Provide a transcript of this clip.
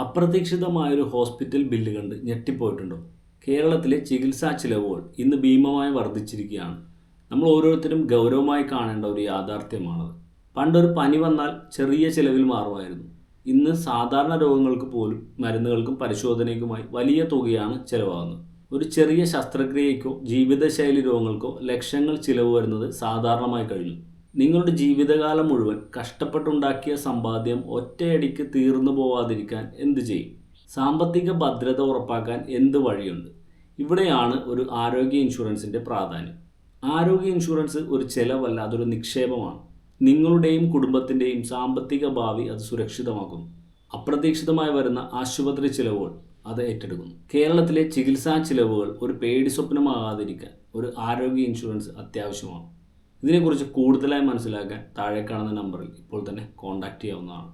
അപ്രതീക്ഷിതമായൊരു hospital bill കണ്ട് ഞെട്ടിപ്പോയിട്ടുണ്ടോ? കേരളത്തിലെ ചികിത്സാ ചിലവുകൾ ഇന്ന് ഭീമമായി വർദ്ധിച്ചിരിക്കുകയാണ്. നമ്മൾ ഓരോരുത്തരും ഗൗരവമായി കാണേണ്ട ഒരു യാഥാർത്ഥ്യമാണത്. പണ്ടൊരു പനി വന്നാൽ ചെറിയ ചിലവിൽ മാറുമായിരുന്നു. ഇന്ന് സാധാരണ രോഗങ്ങൾക്ക് പോലും മരുന്നുകൾക്കും പരിശോധനയ്ക്കുമായി വലിയ തുകയാണ് ചിലവാകുന്നത്. ഒരു ചെറിയ ശസ്ത്രക്രിയയ്ക്കോ ജീവിതശൈലി രോഗങ്ങൾക്കോ ലക്ഷങ്ങൾ ചിലവ് വരുന്നത് സാധാരണമായി കഴിഞ്ഞു. നിങ്ങളുടെ ജീവിതകാലം മുഴുവൻ കഷ്ടപ്പെട്ടുണ്ടാക്കിയ സമ്പാദ്യം ഒറ്റയടിക്ക് തീർന്നു പോവാതിരിക്കാൻ എന്ത് ചെയ്യും? സാമ്പത്തിക ഭദ്രത ഉറപ്പാക്കാൻ എന്ത് വഴിയുണ്ട്? ഇവിടെയാണ് ഒരു ആരോഗ്യ ഇൻഷുറൻസിൻ്റെ പ്രാധാന്യം. ആരോഗ്യ ഇൻഷുറൻസ് ഒരു ചെലവല്ല, അതൊരു നിക്ഷേപമാണ്. നിങ്ങളുടെയും കുടുംബത്തിൻ്റെയും സാമ്പത്തിക ഭാവി അത് സുരക്ഷിതമാക്കുന്നു. അപ്രതീക്ഷിതമായി വരുന്ന ആശുപത്രി ചിലവുകൾ അത് ഏറ്റെടുക്കുന്നു. കേരളത്തിലെ ചികിത്സാ ചിലവുകൾ ഒരു പേടി സ്വപ്നമാകാതിരിക്കാൻ ഒരു ആരോഗ്യ ഇൻഷുറൻസ് അത്യാവശ്യമാണ്. ഇതിനെക്കുറിച്ച് കൂടുതലായി മനസ്സിലാക്കാൻ താഴെ കാണുന്ന നമ്പറിൽ ഇപ്പോൾ തന്നെ കോൺടാക്റ്റ് ചെയ്യാവുന്നതാണ്.